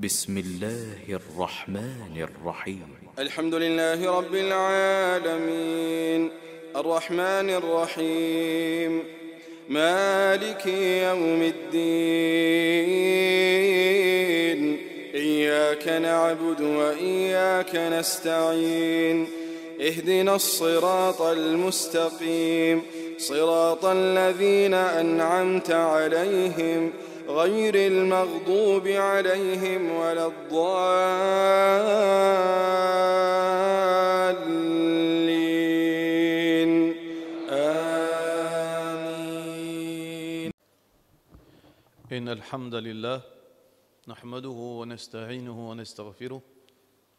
بسم الله الرحمن الرحيم الحمد لله رب العالمين الرحمن الرحيم مالك يوم الدين إياك نعبد وإياك نستعين اهدنا الصراط المستقيم صراط الذين أنعمت عليهم غير المغضوب عليهم ولا الضالين آمين. إن الحمد لله نحمده ونستعينه ونستغفره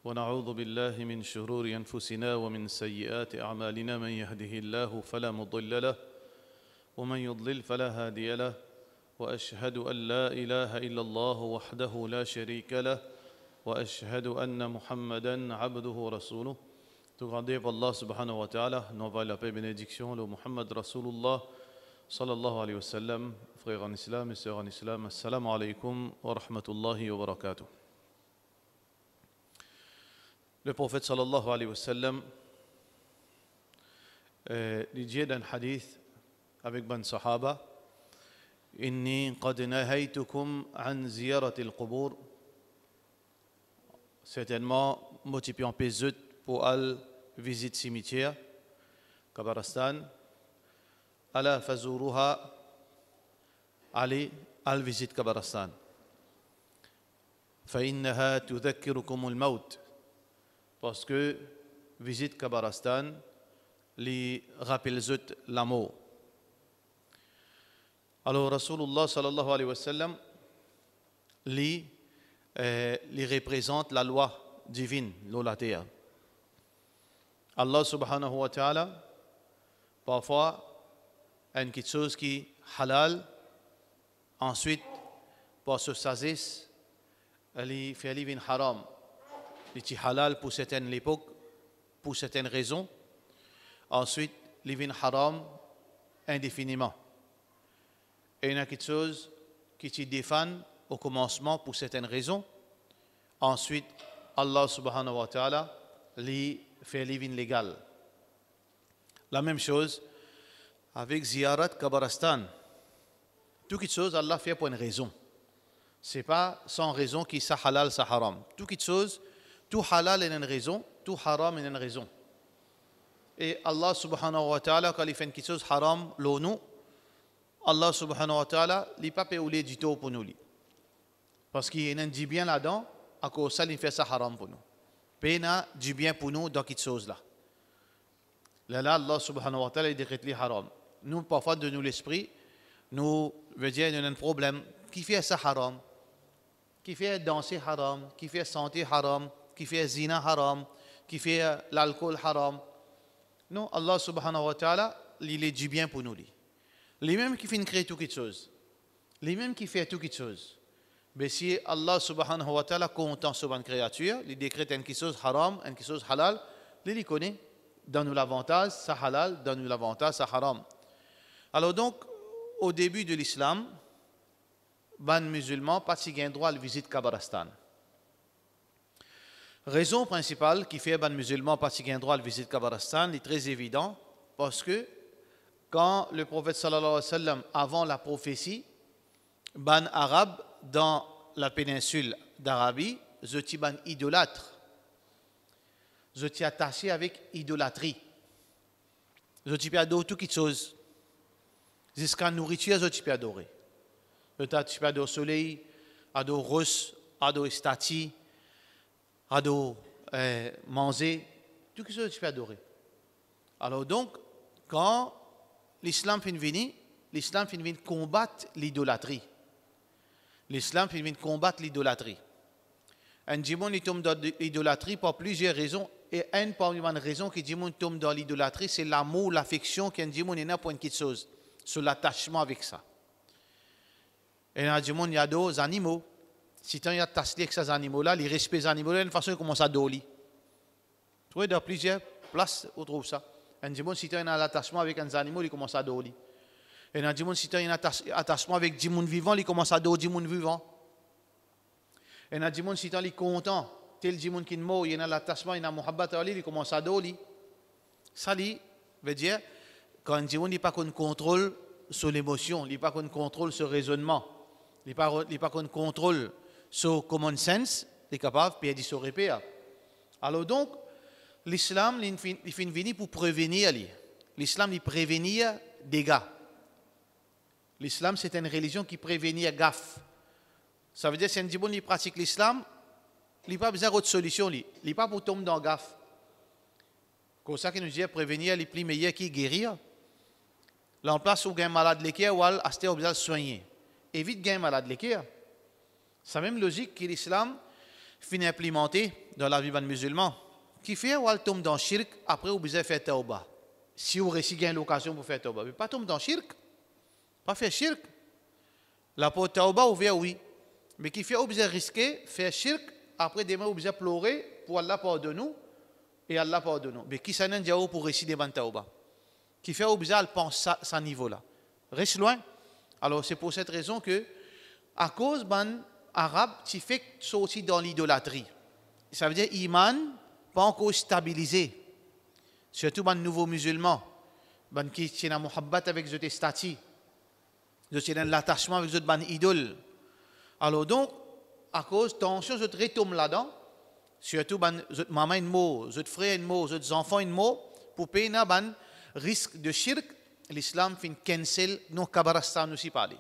ونعوذ بالله من شرور أنفسنا ومن سيئات أعمالنا. من يهده الله فلا مضل له ومن يضلل فلا هادي له وأشهد أن لا إله إلا الله وحده لا شريك له وأشهد أن محمدا عبده ورسوله. Tout grandé par Allah subhanahu wa ta'ala, nous va la paix et bénédiction le Muhammad Rasulullah sallallahu alayhi wa sallam. Frères en islam et sœurs en islam, assalamu alaykum wa rahmatullahi wa barakatuh. Le prophète sallallahu alayhi wa sallam dit d'un hadith avec ban sahaba: Inni qad nahaytukum an ziyarati al-qubur. Certainement, motivé en pesut pour aller visiter cimetière, Kabarastan. Ala fazuruha, allez al visite Kabarastan. Fa innaha tudhakkirukum al-maut. Parce que visite Kabarastan li rappelle la mort. Alors Rasulullah sallallahu alayhi wa sallam li représente la loi divine, la terre. Allah subhanahu wa ta'ala parfois a quelque chose qui est halal, ensuite par ce sagesse il fait livin haram. Il est halal pour certaines époques, pour certaines raisons. Ensuite, livin haram indéfiniment. Et il y a quelque chose qui te défend au commencement pour certaines raisons. Ensuite, Allah subhanahu wa ta'ala lui fait living légal. La même chose avec Ziyarat Kabarastan. Toute chose, Allah fait pour une raison. Ce n'est pas sans raison qui est halal, ça haram. Toute chose, tout halal est une raison, tout haram est une raison. Et Allah subhanahu wa ta'ala, quand il fait quelque chose haram, l'onu, Allah subhanahu wa ta'ala, il n'est pas payé du tout pour nous. Parce qu'il y a du bien là-dedans, à cause de ça, il fait ça haram pour nous. Il y a du bien pour nous dans cette chose-là. Là, Allah subhanahu wa ta'ala, il décrète les haram. Nous, parfois, de nous l'esprit, nous, veut dire, il y a un problème. Qui fait ça haram? Qui fait danser haram? Qui fait santé haram? Qui fait zina haram? Qui fait l'alcool haram? Non, Allah subhanahu wa ta'ala, il est du bien pour nous. Les mêmes qui font créer toutes les choses, les mêmes qui font toutes les choses. Mais si Allah subhanahu wa ta'ala content sur une créature, il décrète quelque chose haram, quelque chose halal, il connaît, donne-nous l'avantage, ça halal, donne-nous l'avantage, ça haram. Alors donc, au début de l'islam, ban musulman pas si gain droit à la visite Kabarastan. Raison principale qui fait ban musulman pas si gain droit à la visite Kabarastan est très évident, parce que quand le prophète sallallahu alayhi wa sallam, avant la prophétie, ban arabe dans la péninsule d'Arabie, je suis ban idolâtre. Je suis attaché avec idolâtrie. Je suis adoré toutes les choses. Jusqu'à nourriture, je suis adoré. Je suis adoré soleil, adoré rose, adoré statue, adoré manger, toutes les choses, je suis adoré. Alors donc, quand l'islam finit venir, l'islam finit venir combattre l'idolâtrie. L'islam finit venir combattre l'idolâtrie. Un dimon il tombe dans l'idolâtrie pour plusieurs raisons. Et une parmi les raisons qui dimon tombe dans l'idolâtrie, c'est l'amour, l'affection qu'un dimon est là pour une petite chose, sur l'attachement avec ça. Et un dimon il y a d'autres animaux. Si tu as attaché avec ces animaux-là, les respects des animaux-là, d'une façon, ils commencent à doler. Tu vois, dans plusieurs places, on trouve ça. Un dimon, si tu as un attachement avec un animal, il commence à doler. Et un dimon, si tu as un attachement avec des gens vivants, il commence à doler des gens vivants. Et il y a des gens qui sont contents. Tel des gens qui sont il y a l'attachement, il y a muhabbat à lui, il commence à doli. Ça veut dire, quand des gens n'ont pas de contrôle sur l'émotion, ils n'ont pas de contrôle sur le raisonnement, ils n'ont pas de contrôle sur le common sense, ils sont capables de perdre sur répéter. Alors donc, l'islam, il est venu pour prévenir. L'islam, il prévenir des dégâts. L'islam, c'est une religion qui prévenir gaffe. Ça veut dire que si un gens qui pratique l'islam, il n'a pas besoin d'autre solution. Il n'est pas pour tomber dans la gaffe. C'est ça qui nous dit prévenir les plus meilleurs qui guérir. Là, en place où il y a un malade l'équerre, ou à ce besoin de soigner. Évite de un malade l'équerre. C'est la même logique que l'islam finit implémenter dans la vie des musulmans. Qui fait ou tombe dans le shirk, après vous besoin faire tauba. Si vous réussissez l'occasion pour faire tauba, mais pas tomber dans le shirk. Pas faire shirk. La pour tauba ouvert oui. Mais qui fait ou besoin risquer faire shirk, après demain vous besoin pleurer pour Allah pardonne-nous et Allah pardonne-nous. Mais qui s'en est pour réussir des tauba. Qui fait ou besoin penser à ce niveau-là. Reste loin. Alors c'est pour cette raison que à cause ban arabe qui fait sortir dans l'idolâtrie. Ça veut dire iman pas encore stabilisé. Surtout les nouveaux musulmans, qui sont en muhabbat avec les statues, qui sont en l'attachement avec les idoles. Alors donc, à cause de tension, je retombe là-dedans, surtout les maman une mot, les frères une mot, les enfants une mot, pour payer un risque de shirk, l'islam fait cancel nos Kabarastan aussi parler.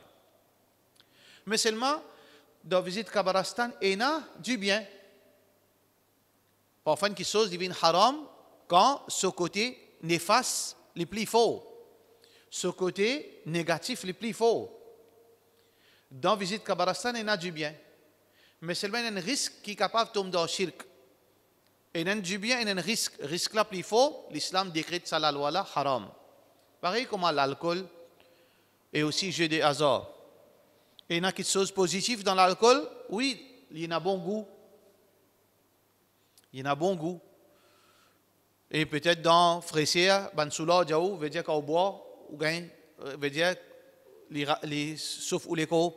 Mais seulement, dans la visite Kabarastan, il y a du bien. Parfois, une chose devient haram quand ce côté néfaste le plus fort, ce côté négatif le plus fort. Dans la visite Kabarastan, il y a du bien. Mais seulement il y a un risque qui est capable de tomber dans le shirk. Il y a du bien, il y a un risque. Risque là plus fort, l'islam décrète ça la loi là, haram. Pareil comme l'alcool et aussi le jeu de hasard. Il y a quelque chose de positif dans l'alcool, oui, il y a un bon goût. Il y a un bon goût. Et peut-être dans fraisière, bansoula, diaou, veut dire qu'on boit, ou gain, veut dire les sauf ou les co.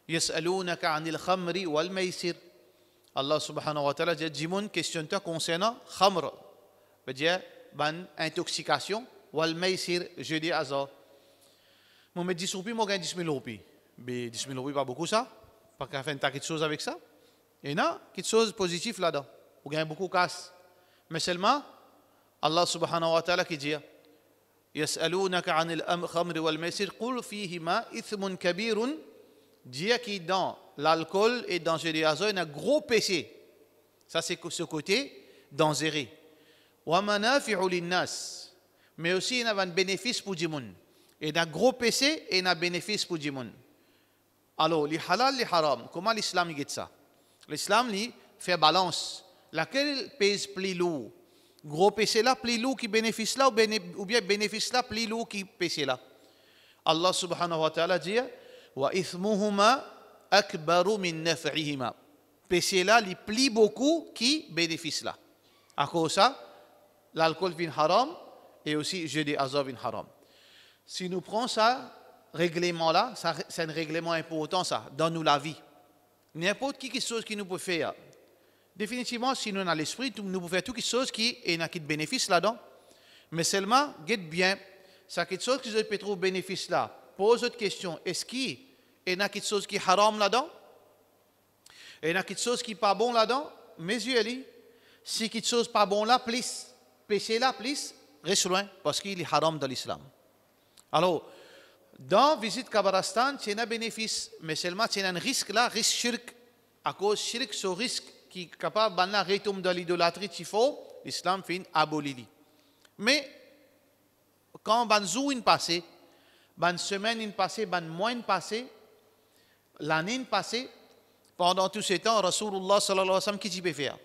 Yas'alunaka 'anil khamri wal maisir. Allah subhanahu wa ta'ala dit Jimoun questionne-toi concernant khamr, veut dire ban intoxication wal maisir, jeu de hasard. Moi me 10 roupies, moi gagne 10 000 roupies. Mais 10 000 roupies pas beaucoup ça, pas qu'à faire quelque chose avec ça. Et là, quelque chose de positif là-dedans. Ou gagne beaucoup de casse. Mais seulement, Allah subhanahu wa ta'ala qui dit Yas'alunaka 'anil khamri wal maisir qul fihima ithmun kabirun. Dit que dans l'alcool et dans le hasard, il y a un gros péché. Ça, c'est ce côté dangereux. Wa manafi'u linnas. Mais aussi, il y a un bénéfice pour les gens. Il y a un gros péché et il y a un bénéfice pour les gens. Alors, les halal, les haram, comment l'islam dit ça? L'islam fait balance. Laquelle pèse plus lourd? Gros péché là, plus lourd qui bénéfice là, ou bien bénéfice là, plus lourd qui péché là. Allah subhanahu wa ta'ala dit Wa ithmuhuma akbaru min naf'ihima. Péché là, il plie beaucoup qui bénéfice là. À cause de ça, l'alcool vient haram et aussi le jeu de hasard vient haram. Si nous prenons ça, règlement là, c'est un règlement important ça, dans nous la vie. N'importe qui quelque chose qui nous peut faire. Définitivement, si nous avons l'esprit, nous pouvons faire quelque chose qui est un bénéfice là-dedans. Mais seulement, guette bien, c'est quelque chose qui peut trouver bénéfice là. Pose autre question. Est-ce qu'il y a quelque chose qui est haram là-dedans? Il y a quelque chose qui n'est pas bon là-dedans? Mes yeux, si quelque chose n'est pas bon là, plus, péché là, plus, reste loin, parce qu'il est haram dans l'islam. Alors, dans visite Kabarastan, il y a un bénéfice, mais seulement il y a un risque là, risque shirk. À cause shirk, ce risque qui est capable de retomber dans l'idolâtrie, l'islam fait abolir. Mais, quand ban jour passé, ban semaine passé, ban mois passé, l'année passée, pendant tout ce temps, Rasulullah sallallahu alayhi wa sallam, qui peut faire?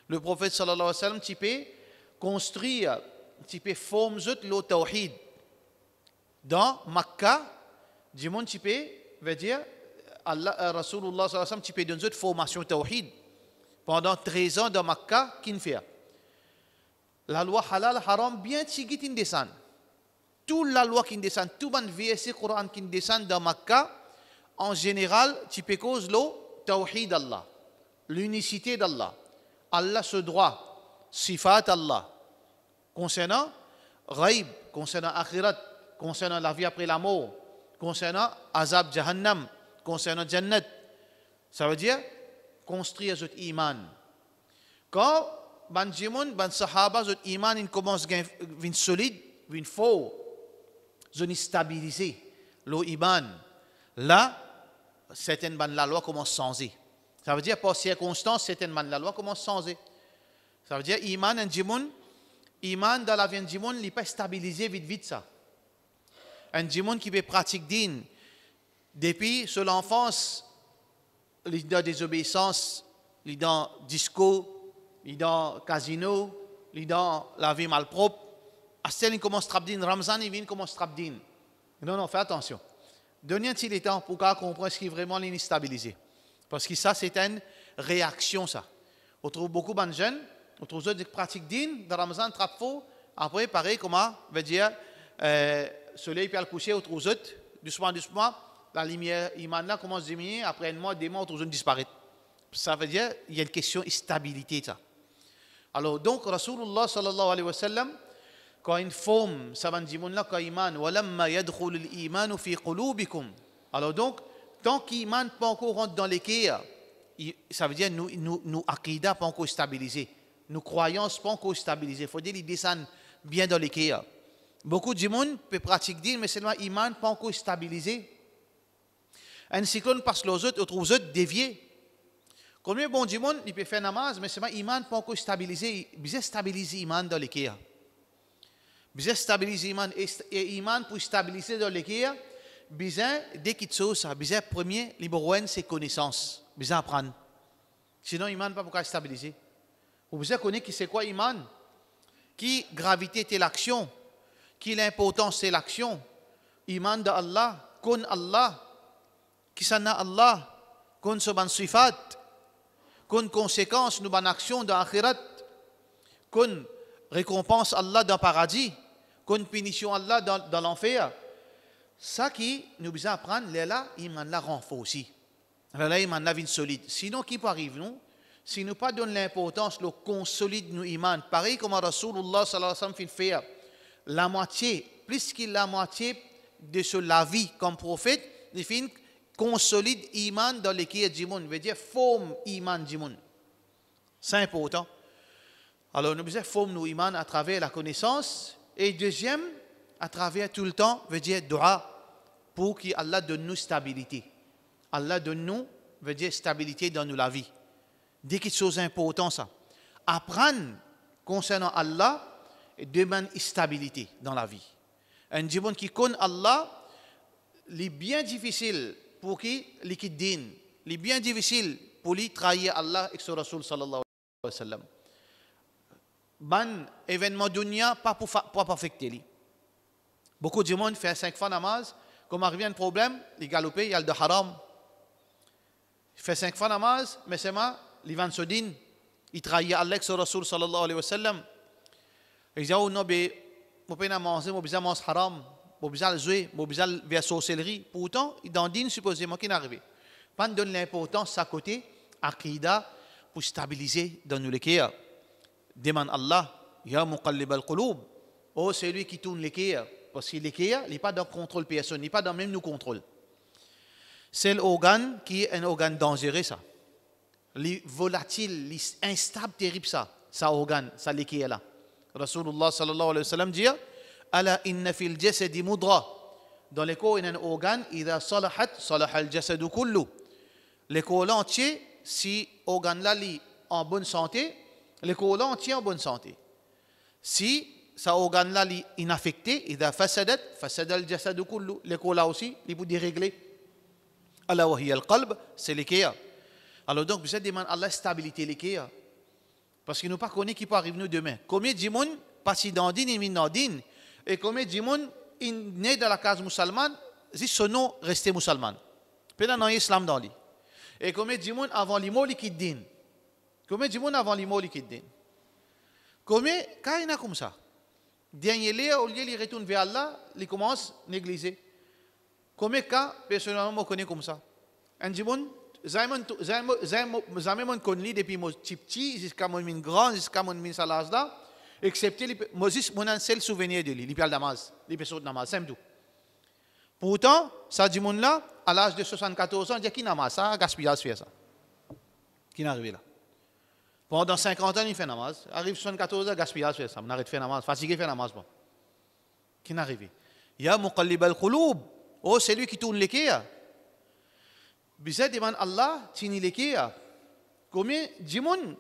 Le prophète sallallahu alayhi wa sallam, qui peut construire, qui peut former le tawhid. Dans Makkah, du monde qui peut, veut dire, Allah, Rasulullah sallallahu alayhi wa sallam, qui peut donner une formation tawhid. Pendant 13 ans dans Makkah, qui ne fait? La loi halal haram bien tigit in descend. Toute la loi qui descend, tout le verset Coran qui descend dans Makkah, en général, tu peux cause l'eau tawhid Allah, l'unicité d'Allah, Allah se droit, sifat Allah, concernant ghaib, concernant akhirat, concernant la vie après la mort, concernant azab jahannam, concernant jannat. Ça veut dire construire notre iman. Quand ban jimoun, ban sahaba, notre iman il commence à venir solide, venir fort, venir stabiliser le iman. Là, certaines ban la loi commence à changer. Ça veut dire par circonstance, certaines ban la loi commence à changer. Ça veut dire iman en jimoun, iman dans la vie en jimoun, il n'est pas stabilisé vite ça. Un jimoun qui peut pratiquer din depuis sur l'enfance, il est dans désobéissance, il est dans disco, il est dans casino, il est dans la vie malpropre. À ce il commence à trapdin, Ramzan, il vient commence à trapdin. Non, fais attention. Donnez un petit temps pour comprendre ce qui est vraiment l'instabilisé. Parce que ça, c'est une réaction, ça. On trouve beaucoup de jeunes, on trouve ceux qui pratiquent din, dans Ramzan, trappe faux. Après, pareil, comment, veut dire, soleil peut le coucher, on trouve ceux, doucement, la lumière, iman là commence à diminuer, après un mois, des mois, on trouve ceux disparaître. Ça veut dire, il y a une question de stabilité, ça. Alors, donc, Rasulullah sallallahu alayhi wa sallam, quand une forme, ça va dire, là, quand iman, walamma yadkhul al-iman fi qulubikum. Alors donc, tant qu'iman pas encore rentre dans les cœurs, ça veut dire nous aqidah pas encore stabilisé, nos croyances pas encore stabilisées. Il faut dire qu'ils descendent bien dans les cœurs. Beaucoup de gens peuvent pratiquer, mais seulement iman pas encore stabilisé. Un cyclone passe les autres, on trouve les autres déviés. Combien de bon gens ils peuvent faire namaz, mais seulement iman pas encore stabilisé. Ils besoin stabiliser iman dans les cœurs. Besoin stabiliser iman et iman pour stabiliser dans les cœurs, besoin dès qu'il chose ça, besoin premier numéro un c'est connaissance, besoin apprendre. Sinon iman pas pour stabiliser. Vous besoin connaître qui c'est quoi iman, qui gravité c'est l'action, qui l'importance c'est l'action. Iman de Allah, kun Allah, qui sana Allah, kun soban sifat, kun conséquence nous ban action dans akhirat, kun récompense Allah dans le paradis, qu'on punition Allah dans l'enfer. Ça qui nous besoin apprendre, là, iman la renforce aussi. Là, iman la vie solide. Sinon, qui peut arriver, nous? Si nous pas donne l'importance, le consolide nous iman. Pareil comme Rasulullah sallallahu alayhi wa sallam fait la moitié, plus que la moitié de la vie comme prophète, il fait consolide iman dans les qui est djimoun. Veut dire forme iman djimoun. C'est important. Alors, nous besoin former nos iman à travers la connaissance. Et deuxième, à travers tout le temps, veut dire dua, pour qu'Allah donne nous stabilité. Allah donne nous, veut dire stabilité dans la vie. Dès qu'il y a des choses importantes, ça. Apprendre concernant Allah demande stabilité dans la vie. Un djibon qui connaît Allah, il est bien difficile pour qu'il ait din. Il est bien difficile pour lui trahir Allah et son Rasul sallallahu alayhi wa sallam. Ban événement dunya pas pour affecter lui. Beaucoup de monde fait 5 fois namaz, comme arrive un problème, il galope, il y a le haram. Il fait 5 fois namaz, mais c'est moi, il vend ce din, il trahit Allah et son Rasul sallallahu alayhi wa sallam. Il dit oh non, mais je peux pas manger, je peux manger haram, je peux jouer, je peux faire sorcellerie. Pourtant, dans le din supposément qu'il n'arrive. Pas donne l'importance à côté, aqidah pour stabiliser dans nous les cœurs. Demande Allah, Ya muqallib al-qulub, oh c'est lui qui tourne les cœurs, parce que les cœurs, il n'est pas dans le contrôle personne, il n'est pas dans même nous contrôle. C'est l'organe qui est un organe dangereux ça. Les volatiles, les instables, terrible ça organe, ça les cœurs là. Rasulullah sallallahu alayhi wa sallam dit, Ala inna fil jasadi mudra. Dans les corps, il y a un organe, idha salahat, salaha al-jasadu kullu. Les corps entiers, si organe là est en bonne santé, les corps entiers en bonne santé. Si ça organe là est inaffecté, idha fasadat, fasada al-jasadu kullu. Les corps là aussi, il peut dérégler. Allah wa hiya al-qalb, c'est les cœurs. Alors donc, vous demandez à Allah stabilité les cœurs. Parce qu'il nous pas connaît qui peut arriver nous demain. Combien de gens passent dans din, ils dans din, et combien de gens nés dans la case musulmane, ils son nom resté musulman. Peut-être dans l'islam dans lui. Et combien de gens avant l'imo li quitte din. Combien de gens avant l'imo li quitte din. Combien quand il y a comme ça. Dernier lieu, au lieu il retourne vers Allah, il commence à négliger. Combien de cas personnellement on connaît comme ça. Un gens jamais mon connu depuis mon petit jusqu'à mon grand, jusqu'à mon min salaz là, excepté Moses, mon seul souvenir de lui, il parle Damas, il peut sauter Damas, c'est tout. Pourtant, ça dit mon là, à l'âge de 74 ans, il dit qui n'a pas ça, gaspillage fait ça. Qui n'est arrivé là? Pendant 50 ans, il fait namaz. Arrive 74 ans, gaspillage fait ça. On arrête de faire namaz, fatigué de faire namaz. Bon. Qui n'est arrivé? Ya muqallib al-qulub. Oh, c'est lui qui tourne les kéas. Bizet demande Allah, tini les kéas. Comment Jimoun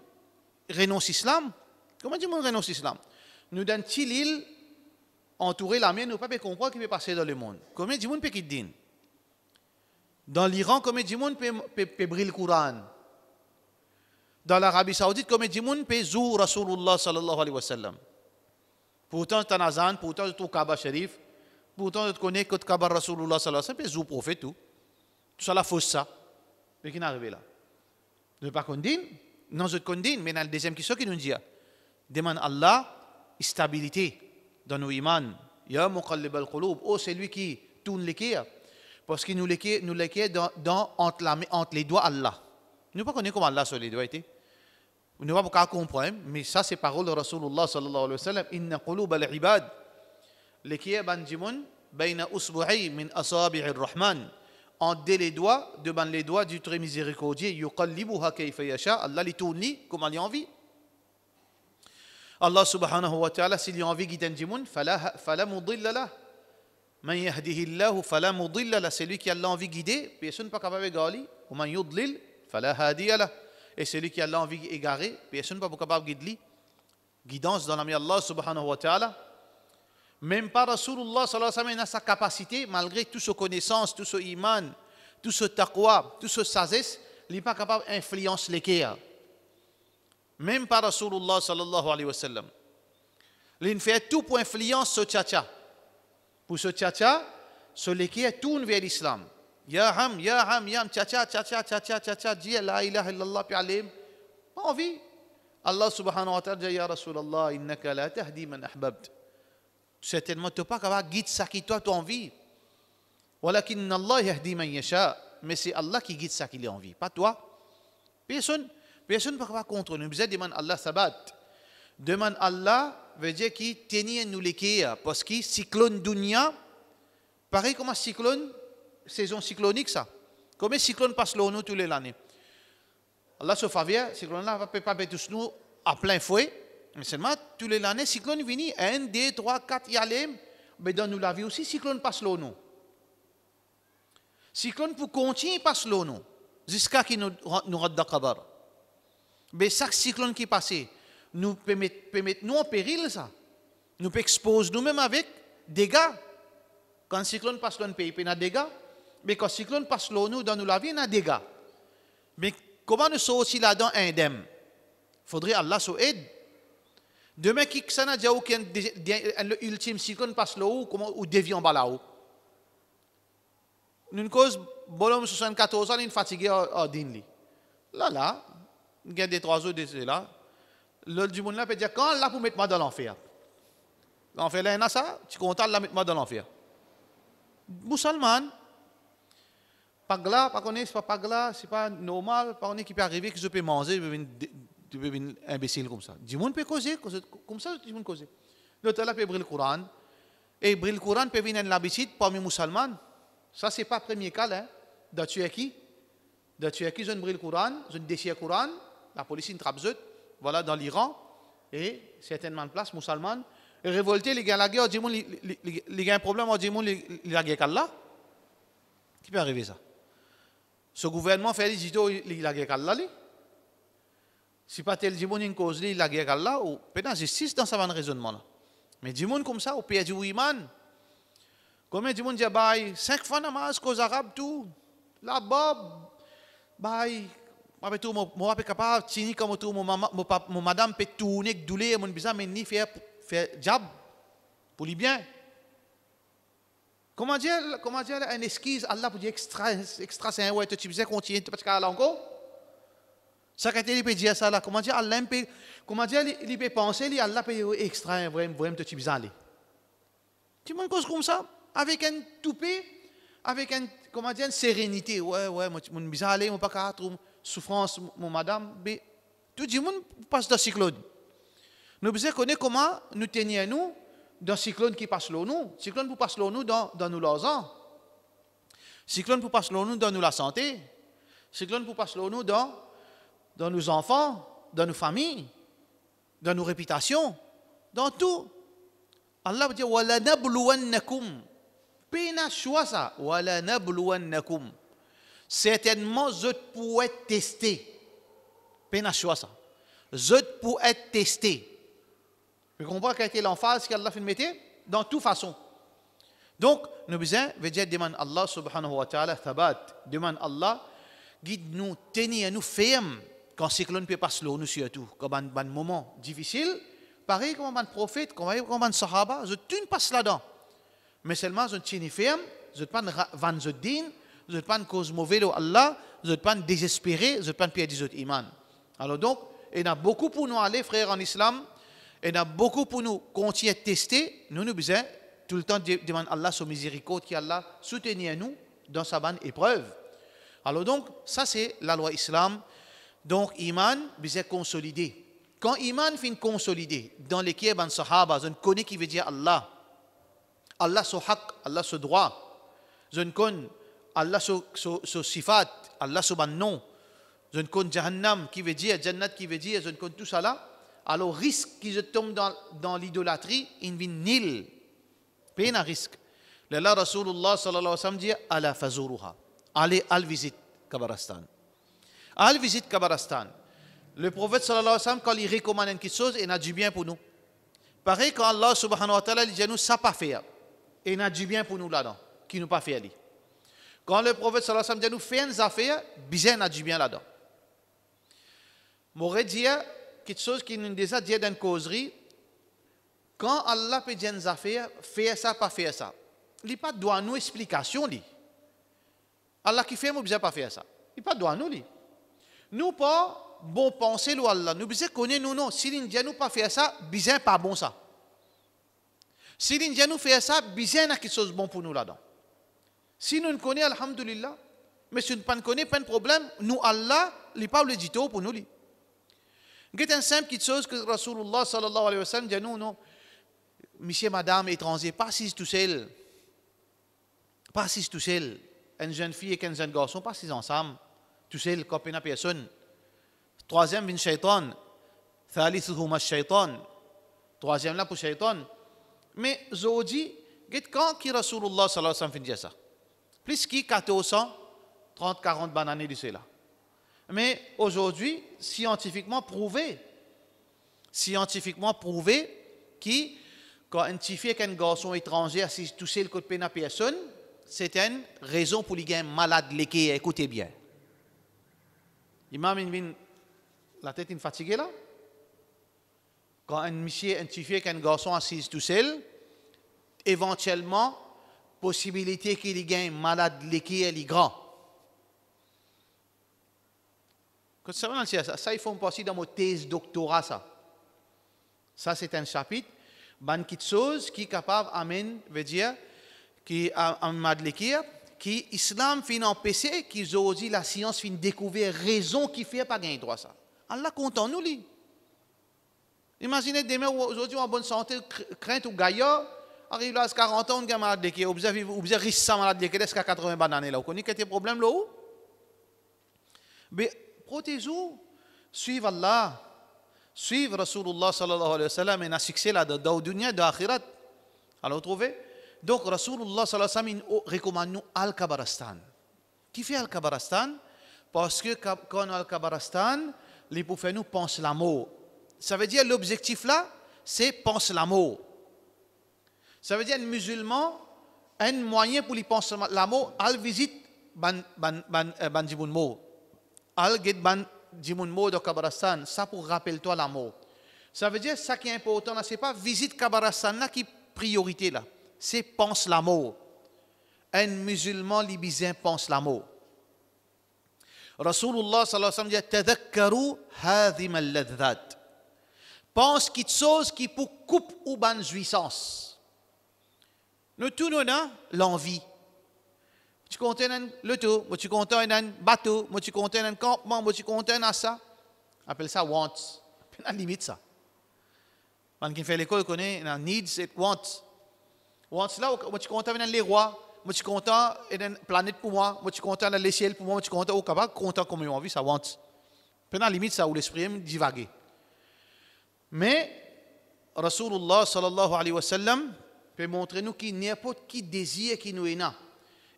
renonce l'islam? Comment Jimoun renonce l'islam? Nous donne l'île entouré la mienne, nous ne pouvons pas comprendre ce qui peut passer dans le monde. Comment Jimoun peut quitter? Dans l'Iran, comment Jimoun peut briller le Coran? Dans l'Arabie Saoudite, comme dit moun peut zou Rasulullah sallallahu alayhi wa sallam. Pourtant, tu as Nazan, pourtant, tu as Kaaba Sharif, pourtant, tu connais que Kaaba Rasulullah sallallahu alayhi wa sallam, peut zou prophète tout. Tout ça, la fausse ça. Mais qui n'est arrivé là? Ne pas condamner? Non, je condamne, mais dans la deuxième question qui nous dit, demande Allah, stabilité dans nos imans. Ya muqallib al-qulub. Oh, c'est lui qui tourne les cœurs. Parce qu'il nous les cœurs entre les doigts Allah. Nous ne pas connaître comment Allah sur les doigts était. Nous ne pouvons pas comprendre, mais ça c'est parole de Rasulullah sallallahu alayhi wa sallam. Inna qulub al-ibad. Les cœurs banjimoun, bayna usbu'i min asabi' ar-Rahman. Entre les doigts, devant les doigts du très miséricordieux, yuqallibuha kayfa yasha. Allah les tourne comme il a envie. Allah subhanahu wa ta'ala, s'il a envie de guider Jimoun, fala mudilla lah. Man yahdihillahu fala mudilla lah. C'est lui qui a envie de guider, personne n'est pas capable de guider. Ou man yudlil fala hadiya lah. Et celui qui a envie d'égarer, personne n'est pas capable de guider. Guidance dans la main d'Allah subhanahu wa ta'ala. Même pas Rasulullah sallallahu alayhi wa sallam a sa capacité, malgré toute sa connaissance, tout son iman, tout ce taqwa, toute sa sagesse, il n'est pas capable d'influencer les cœurs. Même pas Rasulullah sallallahu alayhi wa sallam. Il fait tout pour influencer ce tcha-tcha. Pour ce tcha-tcha, ce les cœurs tournent vers l'islam. Ya ham, tcha-tcha, dis la ilaha illallah, puis alim. Pas envie. Allah subhanahu wa ta'ala dit, ya Rasulallah, innaka la tahdi man ahbabt. Certainement, tu n'es pas capable de guider ça qui toi, tu as envie. Walakin Allah yahdi man yasha. Mais c'est Allah qui guide ça qu'il a envie, pas toi. Personne ne peut pas contre nous. Nous demande Allah sabat. Demande Allah veut dire qu'il tenait nous les cœurs. Parce que cyclone dunya, pareil comme un cyclone, saison cyclonique ça. Comme un cyclone passe l'eau tous les années. Allah se faveur, cyclone là va pas tous nous à plein fouet. Mais seulement tous les années, cyclone vini 1, 2, 3, 4, yalem. Mais dans nous la vie aussi, cyclone passe l'eau nous. Cyclone pour continuer passe l'eau nous. Jusqu'à qu'il nous rende d'akabar. Mais chaque cyclone qui passe, nous peut mettre nous en péril ça. Nous peut exposer nous-mêmes avec dégâts. Quand le cyclone passe l'eau, il y a des dégâts. Mais quand le cyclone passe l'eau nous, dans nous la vie, il y a des dégâts. Mais comment nous sommes aussi là-dedans indemnes? Il faudrait Allah nous aide. Demain, qui ça n'a déjà aucun ultime cyclone passe l'eau ou déviant bas là-haut. Nous cause bonhomme 74 ans, il est fatigué à Dinli. Là, il y a des 3 jours de là. L'autre du monde là peut dire quand là pour mettre moi dans l'enfer. L'enfer là, il y a ça, tu comptes là mettre moi dans l'enfer. Musulman, pas glas, pas connaître, pas glas, c'est pas normal, pas connaître qui peut arriver que je peux manger, tu peux devenir imbécile comme ça. Du monde peut causer comme ça, du monde causer. L'autre là peut briller le Coran. Et briller le Coran peut venir l'habitude parmi les musulmans. Ça, ce n'est pas le premier cas. Hein. Dans Turquie, je brille le Coran, je déchire le Coran, la police trappe. Voilà, dans l'Iran, et certainement de place, musulmans. Et révolté, les gars, la guerre, les gars, un problème, la guerre qu'Allah. Qui peut arriver ça? Ce gouvernement fait la guerre qu'Allah. Si pas tel monde une cause la guerre qu'Allah, ou peut-être justice dans ce raisonnement là. Mais du monde comme ça, au pays du iman. Combien de monde dit, 5 fois namaz, cause arabe, tout. La bob, moi, je suis capable de tenir comme tout, mon madame peut tourner, douler, mon bizarre, mais ni faire job pour lui bien. Comment dire une esquisse, Allah pour dire extra, c'est un ouais, tu sais continuer, parce qu'il y a là encore. Ça, quand il peut dire ça, là, comment dire, Allah peut, il peut penser, Allah peut extra, vraiment, tu sais aller. Tu me cause comme ça, avec un toupet, avec comment dire, une sérénité. Ouais, mon bizarre aller, mon pas qu'à souffrance, mon madame. Mais tout le monde passe dans le cyclone. Nous besoin connaître comment nous tenir nous dans le cyclone qui passe là nous. Cyclone pour passer là nous dans nos l'argent. Cyclone pour passer là nous dans nous la santé. Cyclone pour passer là nous dans nos enfants, dans nos familles, dans nos réputations, dans tout. Allah dit wala nabluwannakum. Pena choix ça. Wala nabluwannakum. Certainement je pour être testé. Pena choix ça. Je pour être testé. Vous comprenez quelle était l'emphase qu'Allah fait mettre dans toute façon. Donc, nous besoin veut dire demande Allah subhanahu wa ta'ala thabat, demande Allah guide nous, tenir nous ferme quand cyclone peut passer là nous surtout, quand un moment difficile, pareil comme un prophète, comme un sahaba, je ne passe là-dedans. Mais seulement je tiens ferme, je ne pas van je din, je ne pas cause mauvais de Allah, je ne pas désespérer, je ne pas perdre des autres iman. Alors donc, il y a beaucoup pour nous aller frères en islam. Il y a beaucoup pour nous continuer à tester. Nous besoin tout le temps demander Allah son miséricorde qui Allah soutenir nous dans sa bonne épreuve. Alors donc, ça c'est la loi islam. Donc, iman, besoin consolider. Quand iman finit consolider, dans l'équipe ban sahaba, je ne connais qui veut dire Allah. Allah son haq, Allah son droit. Je ne connais Allah son sifat, Allah son nom. Je ne connais Jahannam qui veut dire, Jannat qui veut dire, je ne connais tout ça là. Alors, risque qu'ils tombent dans l'idolâtrie, il vient nil. Pas un risque. Là, Rasulullah sallallahu alayhi wa sallam dit Ala fazuruha. Allez, al visite Kabarastan. Al visite Kabarastan. Le prophète sallallahu alayhi wa sallam, quand il recommande quelque chose, il a du bien pour nous. Pareil, quand Allah subhanahu wa ta'ala dit nous, ça pas faire. Il a du bien pour nous là-dedans, qui nous pas fait aller. Quand le prophète sallallahu alayhi wa sallam dit nous, fais une affaire, bizarre, il a du bien là-dedans. M'aurait dit quelque chose qui nous déjà dit dans une causerie, quand Allah peut dire une affaire, faire ça, pas faire ça. Il n'y a pas de droit à nous explication. Allah qui fait, nous ne pas faire ça. Il n'y a pas de droit à nous. Nous pas bon penser à Allah. Nous besoin connaître nous non. Si nous ne nous pas faire ça, bizarre pas bon ça. Si nous nous faire ça, bizarre quelque chose de bon pour nous là-dedans. Si nous ne connaissons, alhamdulillah, mais si nous ne connaissons pas de problème, nous Allah, il n'est pas le dit pour nous. C'est une simple petite chose que Rasulullah sallallahu alayhi wa sallam dit nous, non, monsieur, madame, étranger, pas assis tout seul. Pas assis tout seul. Une jeune fille et un jeune garçon, pas assis ensemble. Tout seul, comme une personne. Troisième, vient shaitan. Thalithuhuma shaitan. Troisième là pour shaitan. Mais aujourd'hui, quand qui Rasulullah sallallahu alayhi wa sallam fait dire ça? Plus qui 1400, 30, 40 bananes de cela. Mais aujourd'hui, scientifiquement prouvé que quand un petit fille et un garçon étranger assis tout seul côté de personne, c'est une raison pour les gens malades, lesquels écoutez bien. L'imam la tête est fatiguée là. Quand un petit fille et un garçon assis tout seul, éventuellement, possibilité qu'il y ait malade, lesquels est grand. Ça, il faut passer dans mon thèse doctorat, ça. Ça, c'est un chapitre. Ban quelque chose qui est capable d'amener, veut dire, qui a madlikir, qui islam fin empêché, qui aujourd'hui la science fin découvrir raison qui fait pas gagner droit ça. Allah content nous li. Imaginez demain aujourd'hui en bonne santé, crainte ou gaillard, arrive là à 40 ans, on gagne madlikir, vous avez risque ça madlikir, est-ce qu'à 80 bananes là, vous connaissez quel problème là où? Mais protégez-vous, suivez Allah, suivez Rasulullah sallallahu alayhi wa sallam et un succès là dans la dunya, dans l'akhirat. Alors, vous trouvez? Donc, Rasulullah sallallahu alayhi wa sallam recommande nous Al-Kabarastan. Qui fait Al-Kabarastan? Parce que quand Al-Kabarastan, les pour faire nous pensent la mort. Ça veut dire l'objectif là, c'est pense la mort. Ça veut dire un musulman, un moyen pour lui penser la mort, al visite ban jiboun mort. Al get ban jiboun mort de Kabarastan. Ça pour rappelle-toi la mort. Ça veut dire ça qui est important là, c'est pas visite Kabarastan là qui est priorité là. C'est pense la mort. Un musulman libyen pense la mort. Rasulullah sallallahu alayhi wa sallam dit tadhakkaru hadhim al-ladhat. Pense quelque chose qui pour coupe ou ban jouissance. Nous tous nous avons l'envie. Je suis content d'un loto, je suis content d'un bateau, je suis content d'un campement, je suis content d'un ça. Appelle ça wants. À la limite ça. Quand qui fait l'école connaît needs et wants. Wants là, je suis content d'un les rois, je suis content d'une planète pour moi, je suis content d'un ciel pour moi, je suis content au capable, content comme ils ont envie, ça wants. À la limite ça où l'esprit aime divaguer. Mais Rasulullah sallallahu alayhi wa sallam peut montrer nous qu'il n'y a pas qui désir qui nous est là.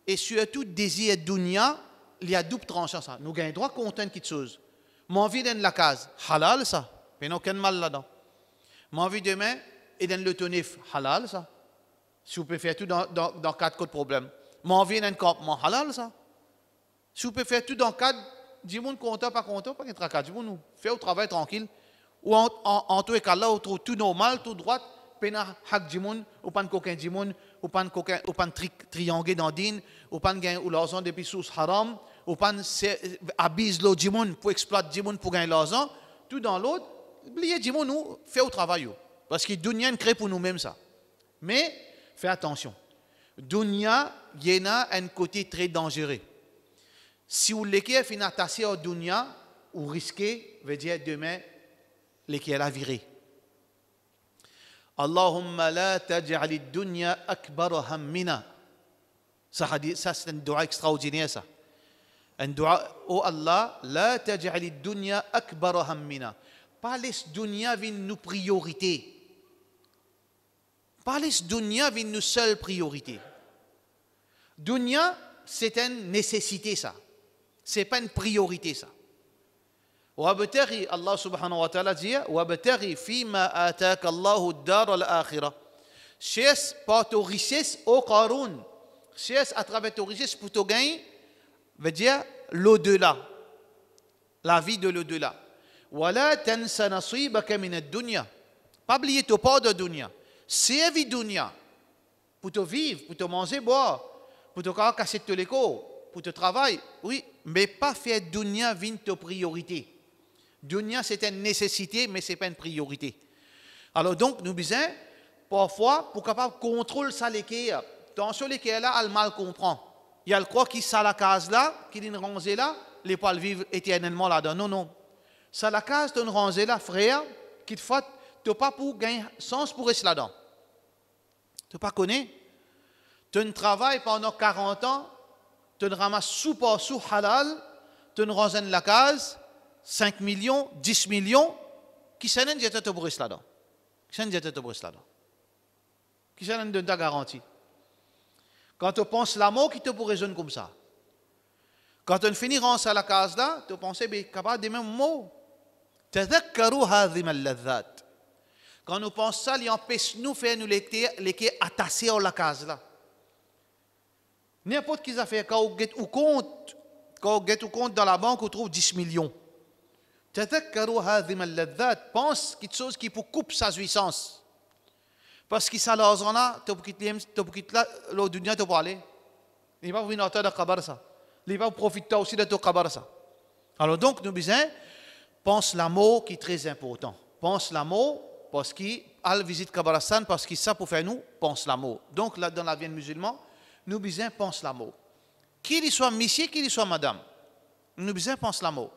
Et surtout, désir dunya, il y a double tranchant ça. Nous gagnons droit content de quelque chose. Mon envie dans la case, halal ça. Il n'y a aucun mal là-dedans. Mon envie demain, et dans le tonif, halal ça. Si vous pouvez faire tout dans quatre codes problèmes. Mon envie dans le campement, halal ça. Si vous pouvez faire tout dans quatre, dis-moi content, pas qu'un tracas. Dis-moi nous, faire au travail tranquille. Ou en tout cas là, on trouve tout normal, tout droit. Pena hak djimoun, ou pan coquin djimoun, ou pan triangle dans din, ou pan gain ou l'argent depuis sous haram, ou pan abuse lo djimoun pour exploiter djimoun pour gagner l'argent, tout dans l'autre, oubliez djimoun nous fait au travail. Parce que dunya crée pour nous-mêmes ça. Mais, fais attention. Dunya, il y a un côté très dangereux. Si vous l'équerre fin attaché au dunya, ou risquez, veut dire demain, l'équerre la virer. Allahumma la taj'al ad-dunya akbar hammina. Ça c'est un dua extraordinaire ça. Un dua, oh Allah, la taj'al ad-dunya akbar hammina. Pas laisse dunya vin nous priorité. Pas laisse dunya vin nous seule priorité. Dunya, c'est une nécessité ça. C'est pas une priorité ça. وابتغي الله سبحانه وتعالى dit وابتغي فيما آتاك الله الدار الآخرة. Cherche par ta richesse au Qaroun. Cherche à travers ta richesse pour te gagner, veut dire l'au-delà, la vie de l'au-delà. ولا تنس نصيبك من الدنيا. Pas oublier ta part de dunya. C'est la vie dunya. Pour te vivre, pour te manger, boire, pour te casser tous les cours, pour te travailler, oui, mais pas faire dunya vin ta priorité. Dunya, c'est une nécessité, mais ce n'est pas une priorité. Alors donc, nous disons, parfois, pour capable contrôler ça, l'équerre, attention, l'équerre là, elle mal comprend. Il y a le croix qui ça la case là, qui est une rangée là, les pas le vivre éternellement là-dedans. Non, non. Ça la case d'une rangée là, frère, qui te fait, tu n'as pas pour gagner sens pour rester là-dedans. Tu n'as pas connu. Tu travailles pendant 40 ans, tu ramasses sous par sous halal, tu ranges la case, 5 millions, 10 millions, qui s'en est dit te pour rester là-dedans. Qui s'en dit te pour rester là-dedans. Qui s'en donne ta garantie. Quand tu penses l'amour qui te pour raisonner comme ça. Quand tu finis rance à la case là, tu penses bien capable des mêmes mots. تذكروا هذه اللذات. Quand nous pensons ça, il empêche nous faire nous les attachés à la case là. N'importe qui a fait quand on get ou compte, dans la banque, on trouve 10 millions. تذكروا هذه اللذات. Pense quelque chose qui peut couper sa jouissance. Parce que ça l'argent là, tu peux quitter là, le dunya tu peux aller. Il va venir de kabar ça. Il va profiter aussi de ton kabar ça. Alors donc nous disons, pense l'amour qui est très important. Pense l'amour parce qu'il a visite Kabaristan parce que ça pour faire nous pense l'amour. Donc là dans la vie musulmane, nous disons pense l'amour. Qu'il soit monsieur, qu'il soit madame. Nous disons pense l'amour.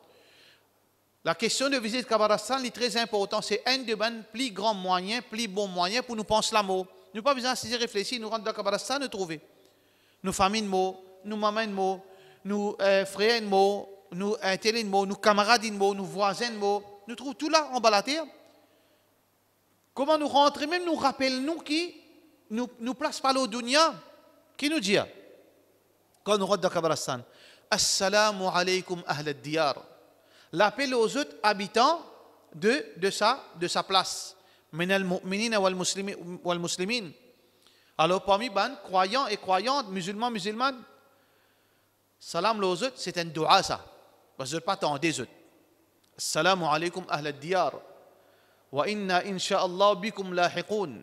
La question de visite Kabaristan est très importante. C'est un des plus grands moyens, plus bons moyens pour nous penser l'amour. Nous n'avons pas besoin de réfléchir, nous rentrons dans Kabaristan, nous trouver. Nous familles de mots, nous mamans de mots, nous frères de mots, nous télé de mots, nous camarades de mots, nous voisins de mots. Nous trouvons tout là en bas de la terre. Comment nous rentrer, même nous rappelle nous qui nous place pas au dunya. Qui nous dit quand nous rentrons dans Kabaristan, Assalamu alaikum ahl al-diyar. L'appel aux autres habitants de sa place. Min al-mu'minina wal muslimin. Alors parmi les croyants et croyantes, musulmanes, salam aux autres, c'est un dua ça. Parce que je ne pas attendre des autres. Assalamu alaikum ahl al-diyar. Wa inna insha'Allah bikum lahiqoun.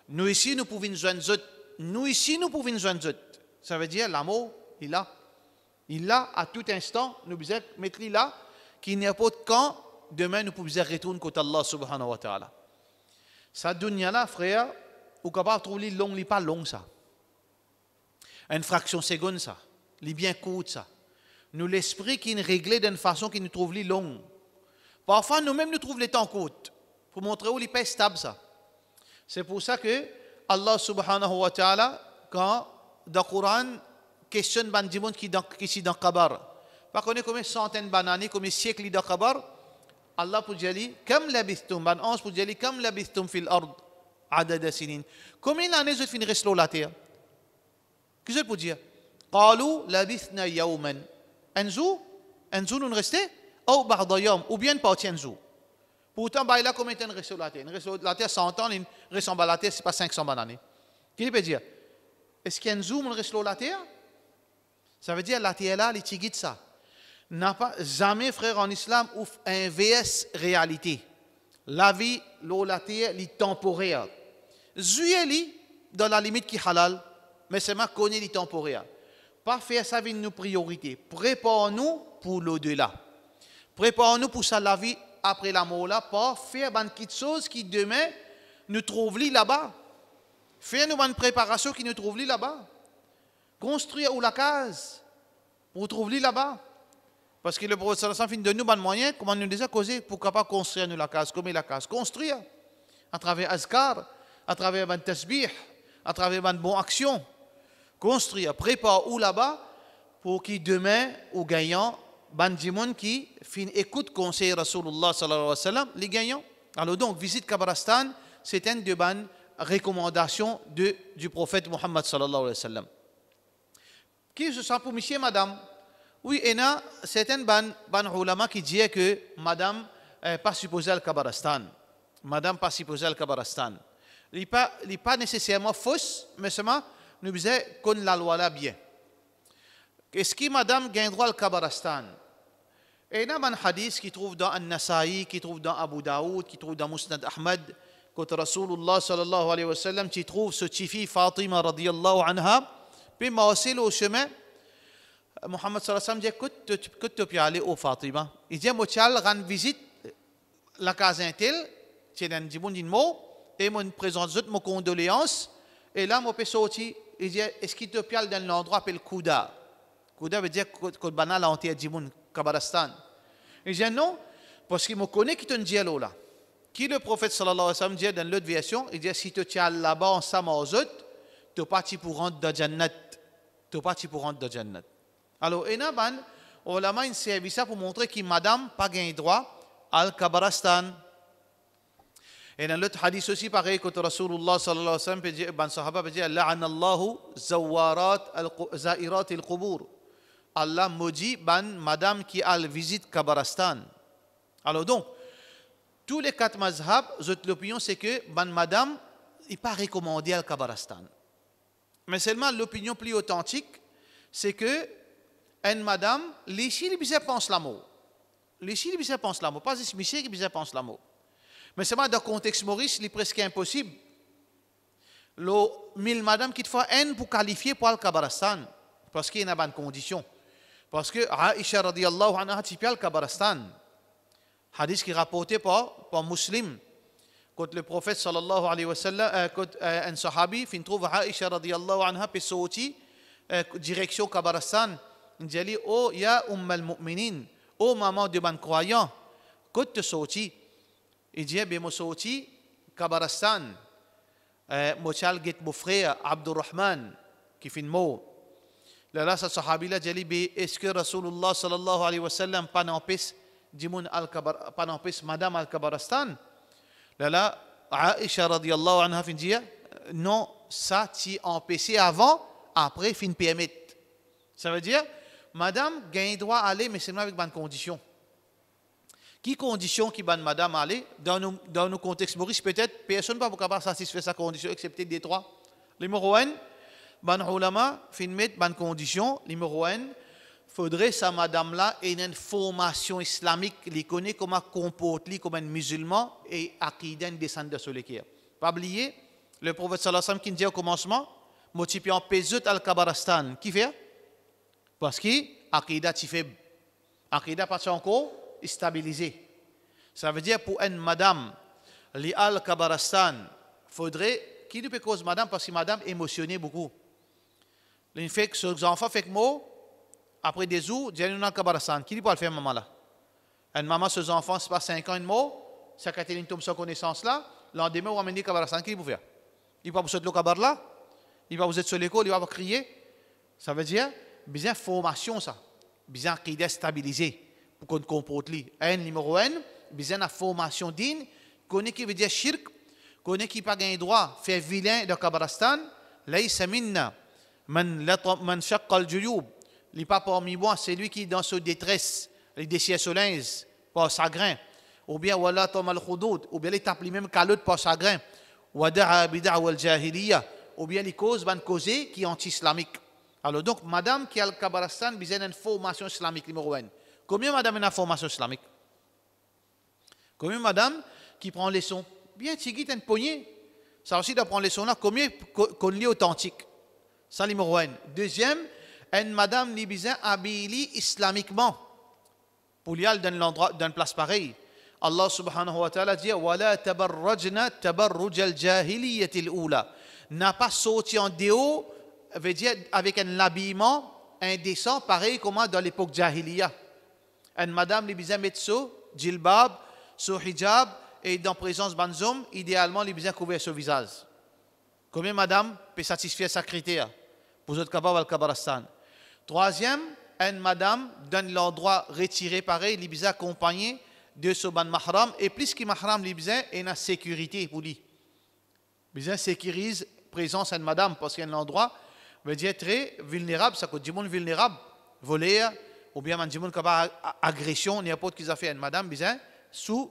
Nous ici, nous pouvons joindre autres. Nous ici, nous pouvons joindre autres. Ça veut dire l'amour, il a. Il a à tout instant, nous pouvons mettre là, qu'il n'y a pas de quand, demain nous pouvons retourner côté Allah subhanahu wa ta'ala. Ça dunya là, frère, ou capable de trouver long, pas long ça. Une fraction seconde ça. les bien court ça. Nous l'esprit qui est réglé d'une façon qui nous trouve les longue. Parfois nous-mêmes nous trouvons les temps courts pour montrer où les paix stable ça. C'est pour ça que Allah subhanahu wa ta'ala quand dans le Coran questionne ban di monde qui ici dans Kabar. Pas connaît combien centaines d'années, combien de siècles dans Kabar. Allah pour dire comme labithtum ban 11 pour dire comme labithtum fil ard adad sinin. Combien d'années vous finirez sur la terre? Qu'est-ce que pour dire? قالوا لبثنا يوما انزو nous rester ou بعض يوم ou bien pas enzo. Pourtant bah là combien de temps reste la terre? La terre 100 ans, reste en bas la terre c'est pas 500 années. Qu'est-ce que veut dire? Est-ce qu'enzo on reste la terre? Ça veut dire la terre là les tigit ça. N'a pas jamais frère en islam ou un VS réalité. La vie la terre est temporaire. Zueli dans la limite qui halal mais c'est ma connaît les temporaires. Pas faire ça avec nos priorités. Prépare-nous pour l'au-delà. Prépare-nous pour ça la vie après la mort là. Pas faire une petite chose qui demain nous trouve là-bas. Faire une préparation qui nous trouve là-bas. Construire ou la case pour trouver là-bas. Parce que le prophète sallallahu alayhi wa sallam donne nous un moyen, comment nous déjà causé, pourquoi pas construire nous la case, comme la case. Construire à travers azkar, à travers un tasbih, à travers une bonne action. Construire, prépare où là-bas pour qui demain ou gagnant, ban dimon qui fin écoute conseil Rasulullah sallallahu alayhi wa sallam, les gagnants. Alors donc visite Kabarastan, c'est une de ban recommandation du prophète Muhammad sallallahu alayhi wa sallam. Qui se sent pour monsieur et madame? Oui, et là, c'est un ban ulama qui dit que madame n'est pas supposée al Kabarastan. Madame pas supposée al Kabarastan. Il n'est pas nécessairement fausse, mais seulement nous disons qu'on la loi là bien. Est-ce que madame gagne droit al Kabarastan? Et il y a un hadith qui trouve dans An-Nasa'i, qui trouve dans Abu Daoud, qui trouve dans Musnad Ahmad, quand Rasulullah sallallahu alayhi wa sallam, qui trouve ce fille Fatima radiyallahu anha, puis m'a aussi au chemin, Muhammad sallallahu alayhi wa sallam dit que tu peux aller au Fatima. Il dit, moi, tu rendre visite la case intel, tu es dans un mot, et moi, je présente toutes mes condoléances, et là, moi, je peux sortir, il dit, est-ce qu'il te peut aller dans l'endroit appelé Kouda? Kouda veut dire que le banal a enterré Djimoun, Kabarastan. Il dit, non, parce qu'il me connaît qui te dit là. Qui le prophète sallallahu alayhi wa sallam dit dans l'autre version, il dit, si tu es là-bas en Samazot, tu es parti pour rentrer dans Jannat. Tu es parti pour rentrer dans Jannat. Alors, on a un service pour montrer que madame n'a pas gagné droit al Kabarastan. Et dans l'autre hadith aussi, pareil, quand Rasulullah sallallahu alayhi wa sallam peut dire, ben sahaba peut dire, la'anallahu za'irat al-qubur. Allah maudit ban madame qui a visite Kabarastan. Alors donc, tous les quatre mazhab, l'opinion c'est que ban madame n'est pas recommandé al Kabarastan. Mais seulement l'opinion plus authentique, c'est que une madame, les filles qui pensent l'amour. Les filles qui pensent l'amour, pas les messieurs qui pensent l'amour. Mais seulement dans le contexte maurice, il est presque impossible. Mille madame qui te font une pour qualifier pour al Kabarastan, parce qu'il y a une bonne condition. Parce que Aisha radiyallahu anha type al Kabarastan. Hadith qui est rapporté par Muslim. Quand le prophète sallallahu alayhi wa sallam, quand un sahabi fin trouve Aisha radiyallahu anha puis sorti direction Kabarastan, il dit oh ya al mu'minin, oh maman de ban croyant, quand tu sorti, il dit bien moi sorti Kabarastan, moi chal get mon frère Abdurrahman qui fin mot. Là ce sahabi là dit est-ce que Rasulullah sallallahu alayhi wa sallam pas n'empêche Dimoun al-Kabar, pas n'empêche madame al-Kabarastan? Là, Aisha radiyallahu anha fin dit non, ça tu empêché avant, après fin permet. Ça veut dire, madame gagne droit à aller, mais seulement avec bonne condition. Qui condition qui ban madame aller dans nos contextes maurice peut-être personne ne peut pas satisfaire sa condition excepté des trois. Numéro 1, ban ulama fin met bonne condition. Numéro 1, faudrait sa madame là ait une formation islamique, les connaît comment comporter comme un musulman et aqidan descendre de sur l'équerre. Pas oublier le prophète sallallahu alayhi wa sallam qui dit au commencement, motivé en pezut al Kabarastan, qui fait? Parce que aqida ti faible. Aqida pas encore stabilisé. Ça veut dire pour une madame li al Kabarastan, faudrait qui ne peut cause madame parce que madame émotionnée beaucoup. Il fait que ses enfants fait que mot après des jours, j'ai un kabarastan. Qui peut le faire, maman là? Une maman, ses enfants, c'est pas 5 ans et demi, sa Catherine tombe sans connaissance là, l'endemain, on amène kabarastan. Qui peut faire? Il va vous être le kabar là, il va vous être sur l'école, il va vous crier. Ça veut dire, besoin de formation, ça. Besoin de stabiliser pour qu'on comporte lui. Numéro 1, besoin de formation digne, connaît qui veut dire shirk, connaît qui n'a pas droit de faire vilain de kabarastan, laysa minna, man shaqqa al-juyub. Il n'est pas parmi moi, c'est lui qui est dans sa détresse, il déchire son linge par chagrin, ou bien wala tom al-khudud, ou bien il tape lui-même calotte par chagrin, wada'a bid'a wal jahiliya, ou bien les causes van causer qui est anti-islamique. Alors donc, madame qui a le kabarastan, besoin d'une formation islamique numéro 1. Combien madame a une formation islamique? Combien madame qui prend les sons? Bien, tigit une poignée. Ça aussi d'apprendre les sons là, combien qu'on lit authentique? Ça numéro 1. Deuxième, une madame qui besoin habillée islamiquement. Pour y aller dans l'endroit, dans une place pareille. Allah subhanahu wa ta'ala dit wala tabarrajna tabarruj al-jahiliyyah al-ula. N'a pas sorti en déo, veut dire avec un habillement indécent pareil comme dans l'époque jahiliya. Une madame qui besoin mettre son djilbab, son hijab et dans présence banzom, idéalement il besoin couvrir son visage. Combien madame peut satisfaire sa critère pour être capable de kabarastan? Troisième, une madame dans l'endroit retiré pareil, il besoin accompagné de son ban mahram et plus que mahram il besoin et la sécurité pour lui. Besoin sécurise présence d'une madame parce qu'il y a un endroit veut dire très vulnérable, ça coûte du monde vulnérable, voler ou bien du monde capable agression, n'importe qui a fait une madame besoin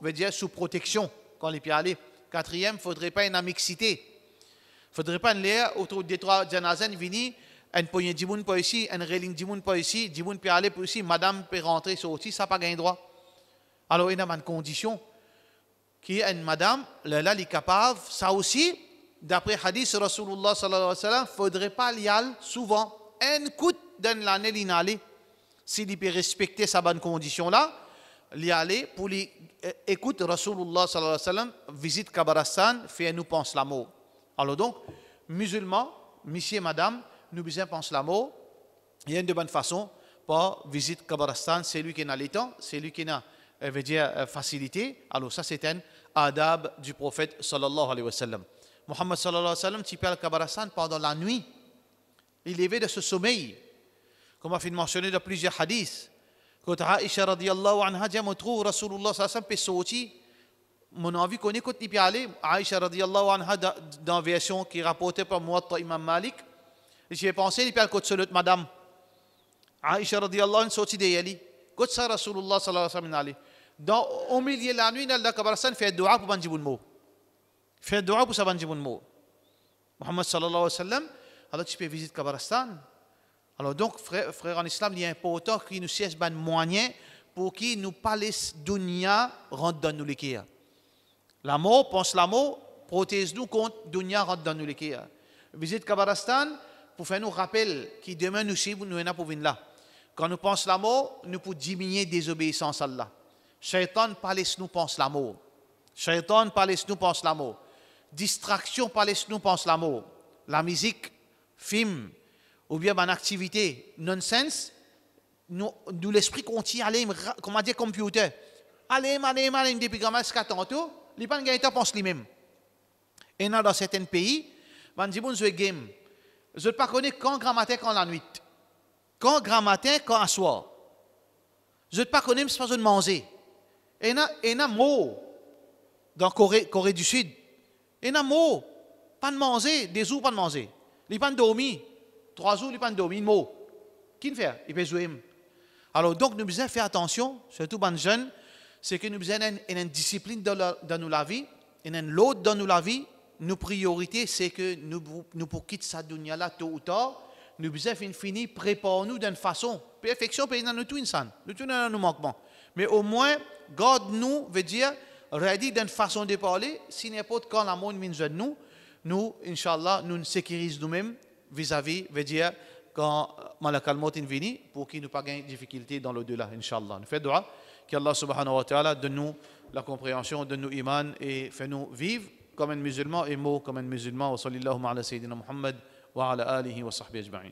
veut dire sous protection quand il peut aller. Quatrième, il ne faudrait pas une mixité. Il ne faudrait pas une l'air autour des trois janazan venir une poignée de monde pas ici, une railing de monde pas ici, du monde peut aller pour ici, madame peut rentrer sortir, ça n'a pas gagné droit. Alors il y a une condition qui est une madame, là elle est capable, ça aussi d'après hadith Rasulullah sallallahu alayhi wa sallam, il ne faudrait pas y aller souvent. Un coup dans l'année l'inaller. S'il peut respecter sa bonne condition là, y aller pour lui écoute Rasulullah sallallahu alayhi wa sallam, visite kabarastan, fait nous pense la mort. Alors donc, musulmans, monsieur et madame, nous besoin pense la mort. Il y a une de bonne façon pour visite kabarastan, c'est lui qui a le temps, c'est lui qui a veut dire facilité. Alors ça c'est un adab du prophète sallallahu alayhi wa sallam. Muhammad sallallahu alayhi wa sallam, tu parles kabarastan pendant la nuit. Il est de ce sommeil. Comme a fait mentionner dans plusieurs hadiths. Quand Aïcha radiyallahu anha dit, je trouve Rasulullah sallallahu alayhi wa sallam peut sortir. Mon envie qu'on écoute il peut aller. Aïcha radiyallahu anha dans la version qui est rapportée par Muwatta Imam Malik. J'ai pensé, il peut aller côté l'autre madame. Aïcha radiyallahu anha sorti de Yali. Côté ça Rasulullah sallallahu alayhi wa sallam. Au milieu de la nuit, dans le kabarastan, fait dua pour banjibun mot. Fait dua pour ça banjibun mot. Muhammad sallallahu alayhi wa sallam, alors tu peux visiter kabarastan. Alors donc, frère en islam, il est important qu'il nous cherche un moyen pour qu'il nous parle dunya rentre dans nous l'équerre. L'amour, pense l'amour, protège-nous contre dunya rentre dans nous l'équerre. Visite kabarastan pour faire nous rappel qui demain nous suivons, nous sommes pour venir là. Quand nous pensons l'amour, nous pouvons diminuer désobéissance à Allah. Shaitan parle nous pense l'amour. Shaitan parle nous pense l'amour. Distraction parle nous pense l'amour. La musique, film, ou bien une activité nonsense, nous l'esprit continue à aller, comment dire, computer. Allez, depuis quand même, tantôt, les gens ne pensent lui-même. Et dans certains pays, on dit, bon, je game. Je ne sais pas connaître quand grand matin, quand la nuit. Quand grand matin, quand à soir. Je ne sais pas connaître, c'est pas de manger. Et il y a un mot dans Corée du Sud. Il y a un mot, pas de manger, des jours pas de manger. Il pas de dormir. 3 jours, il pas de dormir, mot. Qui le fait? Il peut jouer. Alors donc, nous devons faire attention, surtout les jeunes, c'est que nous devons une discipline dans nos vie, une l'autre dans nos vie. Nos priorités, c'est que nous pour quitter cette dunya-là tôt ou tard, nous devons finir préparer-nous d'une façon. Perfection, c'est dans nous tout insan, nous tout dans nos manquements. Mais au moins, garde-nous, veut dire, ready d'une façon de parler, si n'importe quand la monde vient de nous, Inch'Allah, nous sécurisons nous-mêmes vis-à-vis, veut dire, quand Malak al-Maut est venu, pour qu'il nous pas gagne difficulté dans l'au-delà, Inch'Allah. Nous faisons dua, qu'Allah subhanahu wa ta'ala donne-nous la compréhension, donne-nous iman et fait-nous vivre comme un musulman et mot comme un musulman. Wa sallallahu ala sayyidina Muhammad wa ala alihi wa sahbihi ajma'in.